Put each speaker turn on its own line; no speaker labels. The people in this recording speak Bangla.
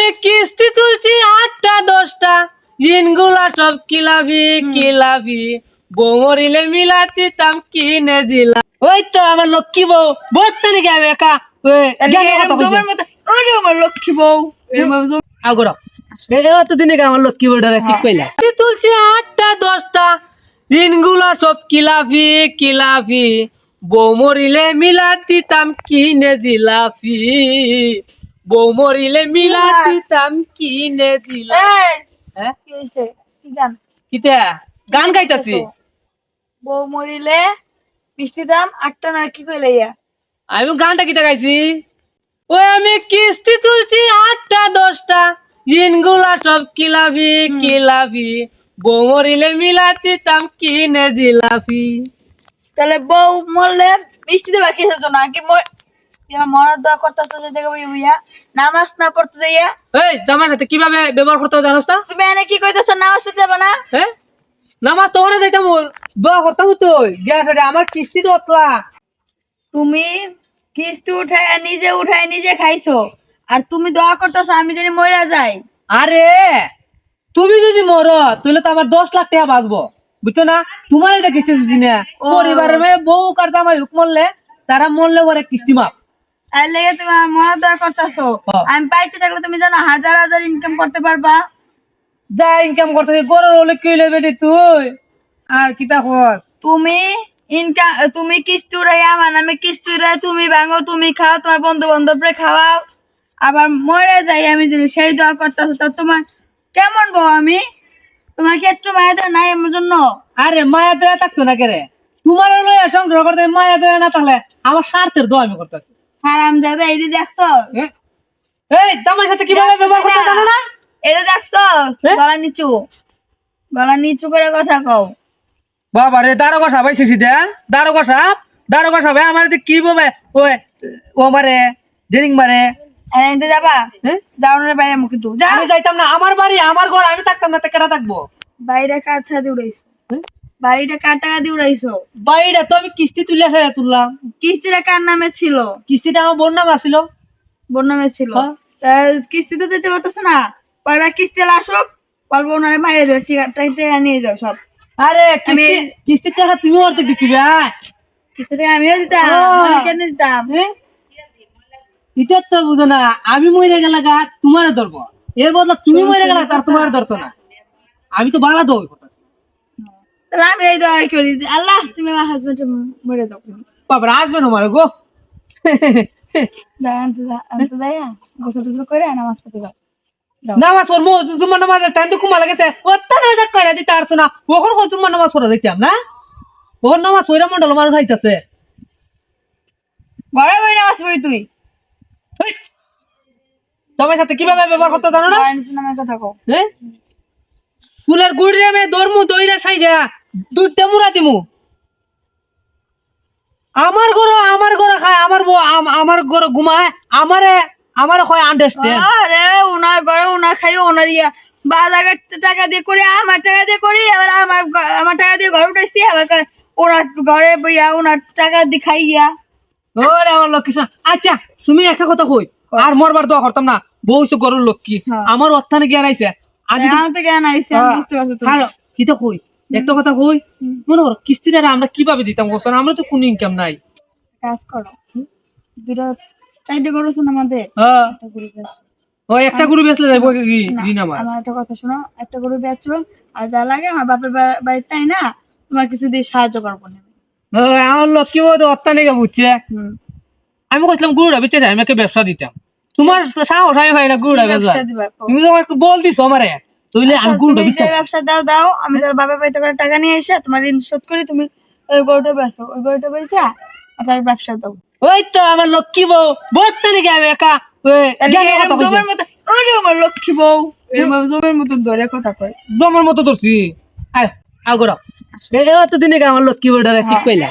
আমি কিস্তি তুলছি 8টা 10টা, ঋণগুলা সব কিলাবি কিলাবি, বউ মরিলে মিলাতি তাম কিনে দিলাম। ওই তো আমার লক্ষ্মী বউ, বলতে নাকি আমি একা
আমার লক্ষ্মী বউ
আগর তো দিনে আমার লক্ষ্মী বউটা ঠিক কইলা। তুলছি 8টা 10টা, ঋণগুলা সব কিলাবি কিলাবি, বউ মরিলে মিলাতি তাম কিনে দিলাফি, বউ মরিলে মিলাতি তাম কিনে দিলাম। হ্যাঁ
কি হইছে? কি গান?
কিতা গান গাইতাছি?
বউ মরিলে মিষ্টি দাম 8টা না কি কইলে ইয়া?
আমি গানটা কিতা গাইছি? ওই আমি কিস্তি তুলছি 8টা 10টা, ঋণগুলা সব কিলাবি কিলাবি, বউ মরিলে মিলাতি তাম কিনে দিলাফি।
তাহলে বউ মরলে মিষ্টি দেবা কিসের জন্য? কি মরার দোয়া করতেছ সেই জায়গায় বইয়া নামাজ না পড়তে যাইয়া?
এই জামার সাথে কিভাবে ব্যবহার করতে হয় জানোস না?
তুমি এনে কি কইতেছ? নামাজ পড়তে যাবা না?
হ্যাঁ নামাজ তো ওরে যাইতাম, দোয়া করতাম তো গ্যাস আমার কিস্তি তো অতলা।
তুমি কিস্তি উঠায় নিজে খাইছো, আর তুমি দোয়া করতেছ আমি জানি মইরা যাই।
আরে তুমি যদি মরো তাহলে তো আমার 10 লাখ টাকা বাঁচবো, বুঝছো না? তোমার এটা কিস্তি দিচ্ছি না, পরিবারের মেয়ে বউ কাটতে আমার হুক মরলে, তারা মরলে ওরে কিস্তি মাপ।
আর লেগে তুমি আমার মরার দোয়া করতেছো। আমি পাইছি থাকলে তুমি জানো হাজার হাজার ইনকাম করতে পারবা।
যা ইনকাম করতে গরুর হলে কি হইলে বেটি তুই আর কিতা খোঁজ?
তুমি কিস্তি উড়াই আমার নামে কিস্তি উড়াই তুমি ভাঙো, তুমি খাও, তোমার বন্ধু বান্ধবরে খাওয়াও, আবার মরে যাই আমি যদি সেই দোয়া করতেছো। তা তোমার কেমন বউ আমি? তোমার কি একটু মায়া দেয় নাই আমার জন্য?
আরে মায়া দয়া থাকতো না কেরে? তোমার লইয়া সংগ্রহ করতে মায়া দয়া না থাকলে আমার স্বার্থের দোয়া আমি করতেছি।
হারাম জাদা এটি দেখছো?
এই জামার সাথে কিভাবে ব্যবহার করতে জানো না?
এটা দেখছো? গলা নিচু করে কথা কও।
বাবা রে দারোগা সাহেব আইসিস দে, দারোগা সাহেব আমার কি বলবে? ওই ও মারে জেরিং মারে।
এনে যাবা? যাও না বাইরে মুখে তো যা।
আমি যাইতাম না, আমার বাড়ি আমার ঘর, আমি থাকতাম না, কেটা থাকবো?
বাইরে কাঠা দিয়ে উড়াইছো, বাড়িটা কার টাকা দিয়ে উড়াইছো?
বাড়িটা তো আমি কিস্তি তুললাম।
কিস্তিটা কার নামে ছিল?
কিস্তিটা আমার বোন নামে আসছিল।
বোন নামে ছিল? কিস্তি তো দিতে পারতেছ না, পরে কিস্তি আসুক, অল্প ওনারে মাইরে দেবে, টাকা নিয়ে যাও সব।
আরে কিস্তির টাকা তুমি অর্ধেক দিতে
কিস্তি টাকা আমিও দিতাম, আমি কেন দিতাম?
এটা তো বুঝো না, আমি মরে গেলে গা তোমার ধরবো, এর বদলা তুমি মরে গেলে তার তোমার ধরতো না। আমি তো বাংলা দোয়া করতাম।
তাহলে আমি এই দোয়া করি, আল্লাহ তুমি আমার হাজবেন্ড মরে দাও।
বাবা আসবে না মারে গো।
গোসল টোসল করে নামাজ পড়তে যাও।
নামাজ পড়বো, তোমার নামাজের টাইম তো কুমা লাগেছে, অত্যাচার করে দিতে পারছো না। ওখন তোমার নামাজ পড়া দেখতাম না, ওখন নামাজ পড়া মন্ডল মানুষ হাইতাছে।
ঘরে বই নামাজ পড়ি তুই?
তোমার সাথে কিভাবে ব্যবহার করতে জানো না?
নামের কথা কও।
হ্যাঁ ফুলের গুড়ি আমি দরমু দইরা সাইডা দুধটা মুড়া দিমু। আমার ঘরে খায়, আমার বউ আমার ঘরে ঘুমায়, আমারে কয় আন্ডারস্ট্যান্ড।
আরে ওনার ঘরে ওনার খাই, ওনার বাজার টাকা দিয়ে করি, আমার টাকা দিয়ে করি, এবার আমার টাকা দিয়ে ঘর উঠাইছি, আবার ওনার ঘরে বইয়া ওনার টাকা দিয়ে খাইয়া।
ওরে আমার লক্ষ্মী। আচ্ছা তুমি একটা কথা কই, আর মরবার দোয়া করতাম না, বউ হইছে গরুর লক্ষ্মী, আমার অর্থানে জ্ঞান আইছে। কিতা কই একটা কথা কই, মনে করো কিস্তিটা আমরা কিভাবে দিতাম? আমরা তো কোনো ইনকাম নাই।
কাজ করো, দুটো চারটে গরু আছে আমাদের,
ওই একটা গরু বেচলে যাইবো ঋণ আমার।
আমার একটা কথা শোনো, একটা গরু বেচো, আর যা লাগে আমার বাপের বাড়ির তাই না, তোমার কিছু দিয়ে সাহায্য করবো না।
আমার লক্ষ্মী বউ তো অর্থানে বুঝছে। আমি কইছিলাম গরুটা বেচে আমি একটা ব্যবসা দিতাম, তোমার সাহস আমি ভাই না গরুটা বেচা। তুমি তো একটু বল দিছো আমারে, তাইলে আমি গরুটা বেচে
ব্যবসা দাও, আমি তোর বাপের বাড়িতে করে টাকা নিয়ে এসে তোমার ঋণ শোধ করি, তুমি ওই গরুটা বেচো, ওই গরুটা বেচা আপনার ব্যবসা দাও।
ওই তো আমার লক্ষ্মী বউ, বলতে নাকি আমি একা
আমার লক্ষ্মী বউ জমের মতন ধরে কথা কয়,
দমের মতো ধরছি। আয় আগরা দিনে আমার লক্ষ্মী বউটা ঠিক পাইলা।